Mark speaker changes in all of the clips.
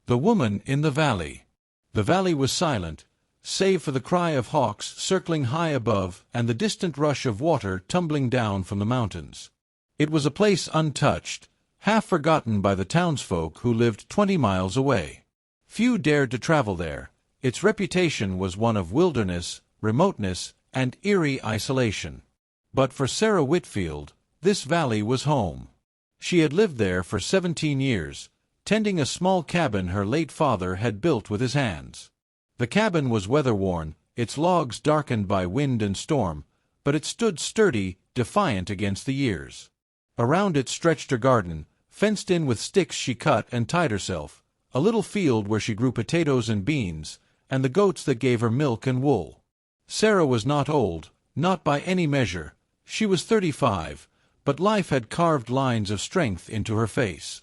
Speaker 1: The woman in the valley. The valley was silent, save for the cry of hawks circling high above and the distant rush of water tumbling down from the mountains. It was a place untouched, half forgotten by the townsfolk who lived 20 miles away. Few dared to travel there. Its reputation was one of wilderness, remoteness, and eerie isolation. But for Sarah Whitfield, this valley was home. She had lived there for 17 years, tending a small cabin her late father had built with his hands. The cabin was weather-worn, its logs darkened by wind and storm, but it stood sturdy, defiant against the years. Around it stretched her garden, fenced in with sticks she cut and tied herself, a little field where she grew potatoes and beans, and the goats that gave her milk and wool. Sarah was not old, not by any measure. She was 35, but life had carved lines of strength into her face.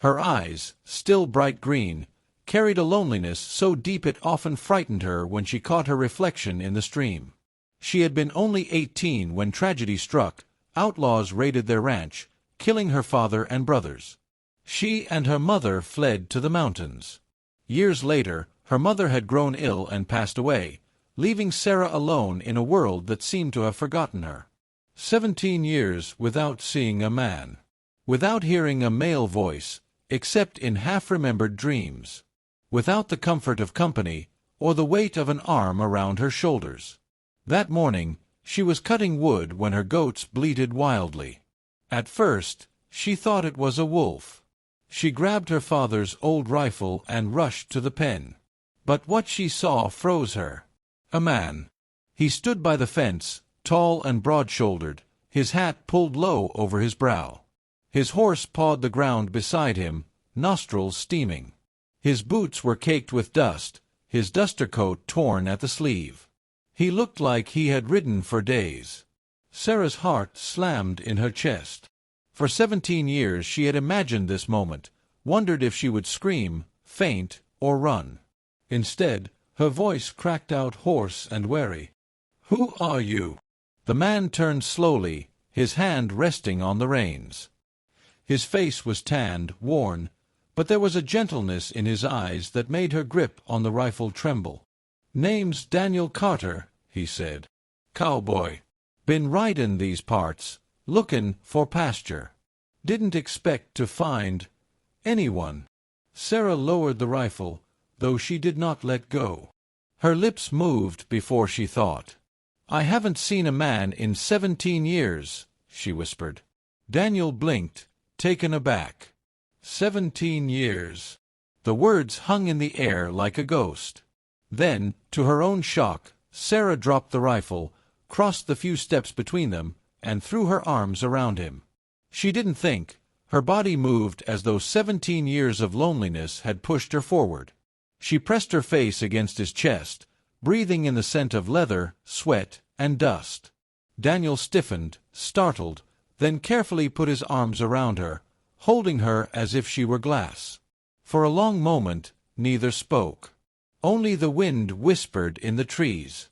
Speaker 1: Her eyes, still bright green, carried a loneliness so deep it often frightened her when she caught her reflection in the stream. She had been only 18 when tragedy struck. Outlaws raided their ranch, killing her father and brothers. She and her mother fled to the mountains. Years later, her mother had grown ill and passed away, leaving Sarah alone in a world that seemed to have forgotten her. 17 years without seeing a man. Without hearing a male voice, except in half-remembered dreams. Without the comfort of company, or the weight of an arm around her shoulders. That morning, she was cutting wood when her goats bleated wildly. At first, she thought it was a wolf. She grabbed her father's old rifle and rushed to the pen. But what she saw froze her. A man. He stood by the fence, tall and broad-shouldered, his hat pulled low over his brow. His horse pawed the ground beside him, nostrils steaming. His boots were caked with dust, his duster coat torn at the sleeve. He looked like he had ridden for days. Sarah's heart slammed in her chest. For 17 years she had imagined this moment, wondered if she would scream, faint, or run. Instead, her voice cracked out hoarse and weary. "Who are you?" The man turned slowly, his hand resting on the reins. His face was tanned, worn, but there was a gentleness in his eyes that made her grip on the rifle tremble. "Name's Daniel Carter," he said. "Cowboy. Been ridin' these parts, lookin' for pasture. Didn't expect to find anyone." Sarah lowered the rifle, though she did not let go. Her lips moved before she thought. "I haven't seen a man in 17 years," she whispered. Daniel blinked, taken aback. 17 years. The words hung in the air like a ghost. Then, to her own shock, Sarah dropped the rifle, crossed the few steps between them, and threw her arms around him. She didn't think. Her body moved as though 17 years of loneliness had pushed her forward. She pressed her face against his chest, breathing in the scent of leather, sweat, and dust. Daniel stiffened, startled, then carefully put his arms around her, holding her as if she were glass. For a long moment, neither spoke. Only the wind whispered in the trees.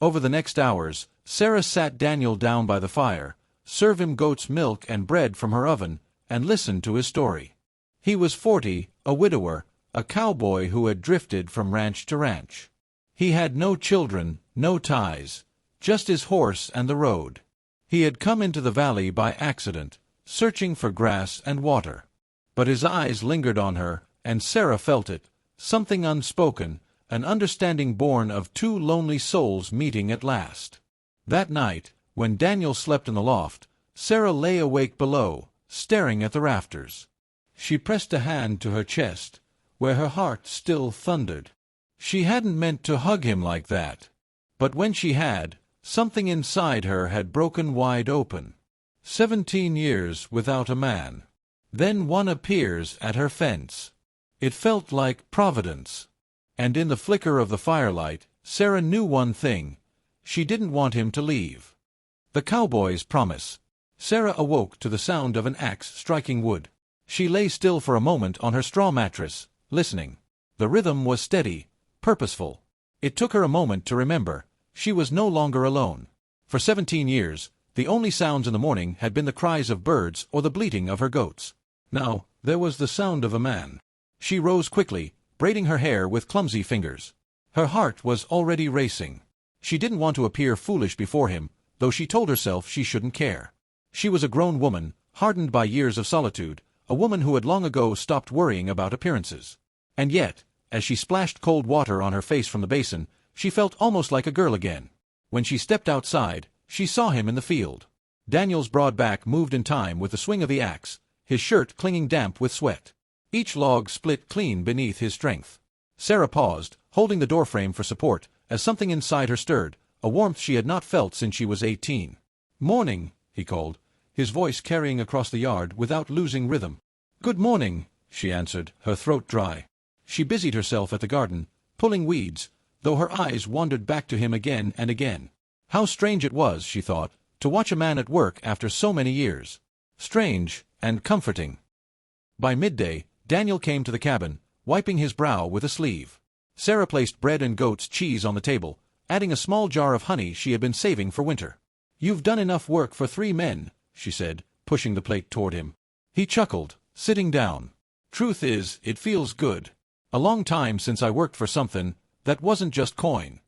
Speaker 1: Over the next hours, Sarah sat Daniel down by the fire, served him goat's milk and bread from her oven, and listened to his story. He was 40, a widower, a cowboy who had drifted from ranch to ranch. He had no children, no ties, just his horse and the road. He had come into the valley by accident, searching for grass and water. But his eyes lingered on her, and Sarah felt it, something unspoken, an understanding born of two lonely souls meeting at last. That night, when Daniel slept in the loft, Sarah lay awake below, staring at the rafters. She pressed a hand to her chest, where her heart still thundered. She hadn't meant to hug him like that. But when she had, something inside her had broken wide open. 17 years without a man. Then one appears at her fence. It felt like Providence. And in the flicker of the firelight, Sarah knew one thing. She didn't want him to leave. The cowboy's promise. Sarah awoke to the sound of an axe striking wood. She lay still for a moment on her straw mattress, listening. The rhythm was steady, purposeful. It took her a moment to remember. She was no longer alone. For 17 years, the only sounds in the morning had been the cries of birds or the bleating of her goats. Now, there was the sound of a man. She rose quickly, braiding her hair with clumsy fingers. Her heart was already racing. She didn't want to appear foolish before him, though she told herself she shouldn't care. She was a grown woman, hardened by years of solitude, a woman who had long ago stopped worrying about appearances. And yet, as she splashed cold water on her face from the basin, she felt almost like a girl again. When she stepped outside, she saw him in the field. Daniel's broad back moved in time with the swing of the axe, his shirt clinging damp with sweat. Each log split clean beneath his strength. Sarah paused, holding the doorframe for support, as something inside her stirred, a warmth she had not felt since she was 18. "Morning," he called, his voice carrying across the yard without losing rhythm. "Good morning," she answered, her throat dry. She busied herself at the garden, pulling weeds, though her eyes wandered back to him again and again. How strange it was, she thought, to watch a man at work after so many years. Strange and comforting. By midday, Daniel came to the cabin, wiping his brow with a sleeve. Sarah placed bread and goat's cheese on the table, adding a small jar of honey she had been saving for winter. "You've done enough work for 3 men, she said, pushing the plate toward him. He chuckled, sitting down. "Truth is, it feels good. A long time since I worked for something that wasn't just coin."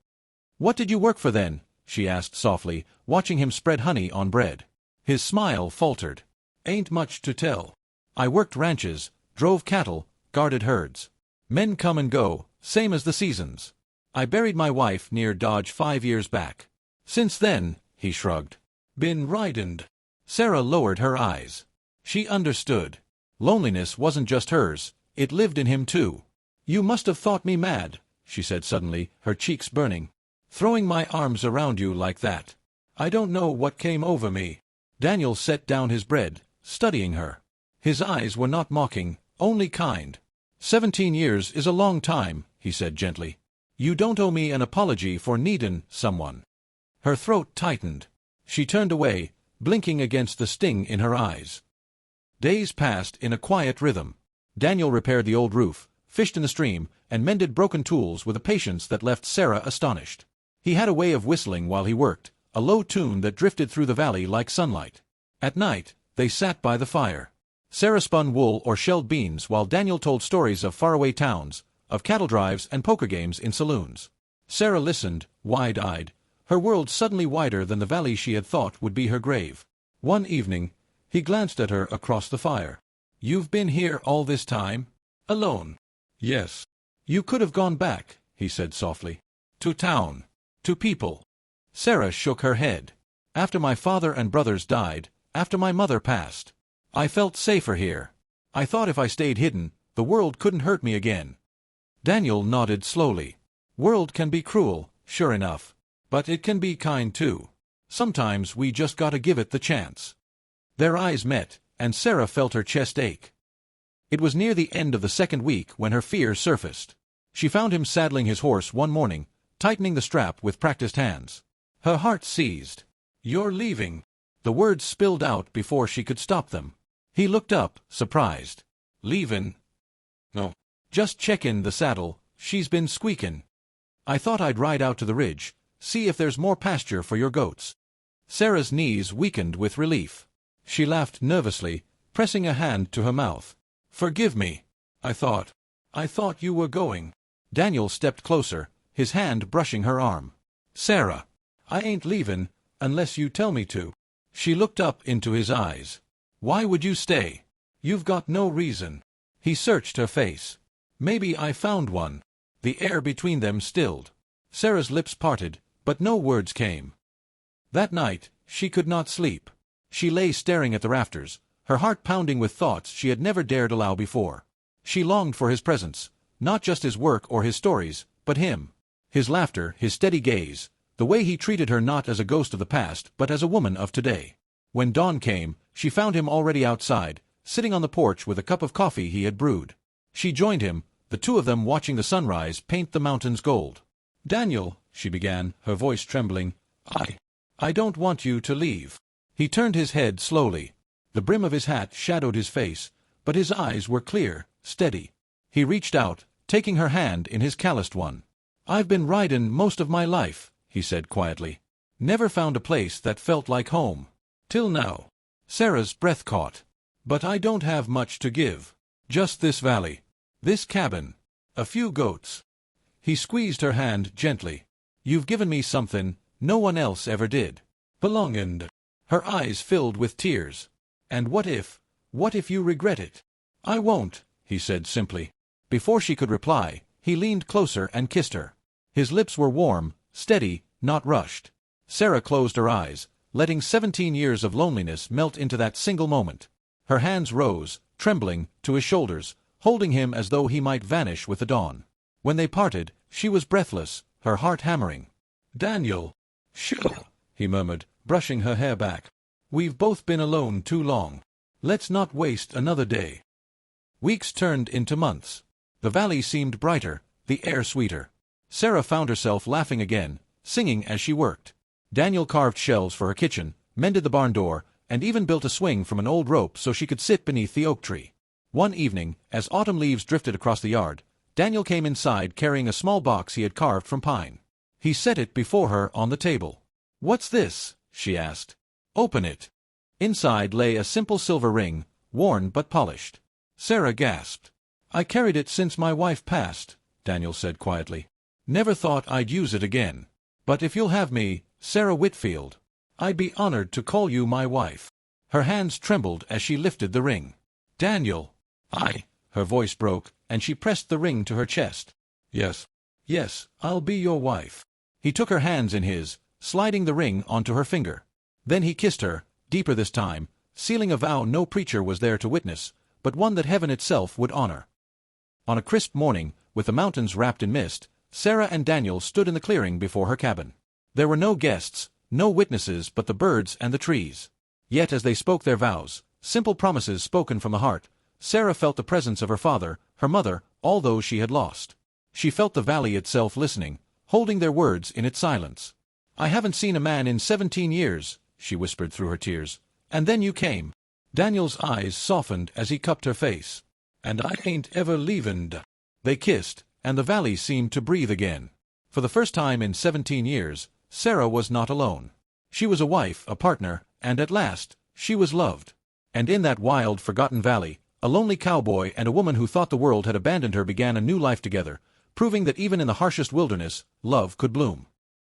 Speaker 1: "What did you work for then?" she asked softly, watching him spread honey on bread. His smile faltered. "Ain't much to tell. I worked ranches, drove cattle, guarded herds. Men come and go, same as the seasons. I buried my wife near Dodge 5 years back. Since then," he shrugged, "been ridin'." Sarah lowered her eyes. She understood. Loneliness wasn't just hers, it lived in him too. "You must have thought me mad," she said suddenly, her cheeks burning. "Throwing my arms around you like that. I don't know what came over me." Daniel set down his bread, studying her. His eyes were not mocking, only kind. 17 years is a long time," he said gently. "You don't owe me an apology for needin' someone." Her throat tightened. She turned away, blinking against the sting in her eyes. Days passed in a quiet rhythm. Daniel repaired the old roof, fished in the stream, and mended broken tools with a patience that left Sarah astonished. He had a way of whistling while he worked, a low tune that drifted through the valley like sunlight. At night, they sat by the fire. Sarah spun wool or shelled beans while Daniel told stories of faraway towns, of cattle drives and poker games in saloons. Sarah listened, wide-eyed, her world suddenly wider than the valley she had thought would be her grave. One evening, he glanced at her across the fire. "You've been here all this time? Alone?" "Yes." "You could have gone back," he said softly. "To town. To people." Sarah shook her head. "After my father and brothers died, after my mother passed, I felt safer here. I thought if I stayed hidden, the world couldn't hurt me again." Daniel nodded slowly. "World can be cruel, sure enough. But it can be kind too. Sometimes we just gotta give it the chance." Their eyes met, and Sarah felt her chest ache. It was near the end of the second week when her fear surfaced. She found him saddling his horse one morning, tightening the strap with practiced hands. Her heart seized. "You're leaving." The words spilled out before she could stop them. He looked up, surprised. "Leavin'?" "No. Just checkin' the saddle, she's been squeakin'. I thought I'd ride out to the ridge, see if there's more pasture for your goats." Sarah's knees weakened with relief. She laughed nervously, pressing a hand to her mouth. "Forgive me. I thought you were going." Daniel stepped closer, his hand brushing her arm. "Sarah, I ain't leavin' unless you tell me to." She looked up into his eyes. "Why would you stay? You've got no reason." He searched her face. "Maybe I found one." The air between them stilled. Sarah's lips parted, but no words came. That night, she could not sleep. She lay staring at the rafters, her heart pounding with thoughts she had never dared allow before. She longed for his presence, not just his work or his stories, but him. His laughter, his steady gaze, the way he treated her not as a ghost of the past but as a woman of today. When dawn came, she found him already outside, sitting on the porch with a cup of coffee he had brewed. She joined him, the two of them watching the sunrise paint the mountains gold. "Daniel," she began, her voice trembling, I don't want you to leave." He turned his head slowly. The brim of his hat shadowed his face, but his eyes were clear, steady. He reached out, taking her hand in his calloused one. "I've been ridin' most of my life," he said quietly. "Never found a place that felt like home. Till now." Sarah's breath caught. "But I don't have much to give. Just this valley. This cabin. A few goats. He squeezed her hand gently. You've given me something no one else ever did. Belongin'. Her eyes filled with tears. And what if you regret it? I won't, he said simply. Before she could reply, he leaned closer and kissed her. His lips were warm, steady, not rushed. Sarah closed her eyes, letting 17 years of loneliness melt into that single moment. Her hands rose, trembling, to his shoulders, holding him as though he might vanish with the dawn. When they parted, she was breathless, her heart hammering. Daniel. Sure, he murmured, brushing her hair back. We've both been alone too long. Let's not waste another day. Weeks turned into months. The valley seemed brighter, the air sweeter. Sarah found herself laughing again, singing as she worked. Daniel carved shelves for her kitchen, mended the barn door, and even built a swing from an old rope so she could sit beneath the oak tree. One evening, as autumn leaves drifted across the yard, Daniel came inside carrying a small box he had carved from pine. He set it before her on the table. "What's this?" she asked. "Open it." Inside lay a simple silver ring, worn but polished. Sarah gasped. "I carried it since my wife passed," Daniel said quietly. "Never thought I'd use it again. But if you'll have me, Sarah Whitfield, I'd be honored to call you my wife." Her hands trembled as she lifted the ring. "Daniel." Her voice broke, and she pressed the ring to her chest. Yes, I'll be your wife." He took her hands in his, sliding the ring onto her finger. Then he kissed her, deeper this time, sealing a vow no preacher was there to witness, but one that heaven itself would honor. On a crisp morning, with the mountains wrapped in mist, Sarah and Daniel stood in the clearing before her cabin. There were no guests, no witnesses but the birds and the trees. Yet as they spoke their vows, simple promises spoken from the heart, Sarah felt the presence of her father, her mother, all those she had lost. She felt the valley itself listening, holding their words in its silence. "I haven't seen a man in 17 years, she whispered through her tears. "And then you came." Daniel's eyes softened as he cupped her face. "And I ain't ever leavin'." They kissed, and the valley seemed to breathe again. For the first time in 17 years, Sarah was not alone. She was a wife, a partner, and at last, she was loved. And in that wild, forgotten valley, a lonely cowboy and a woman who thought the world had abandoned her began a new life together, proving that even in the harshest wilderness, love could bloom.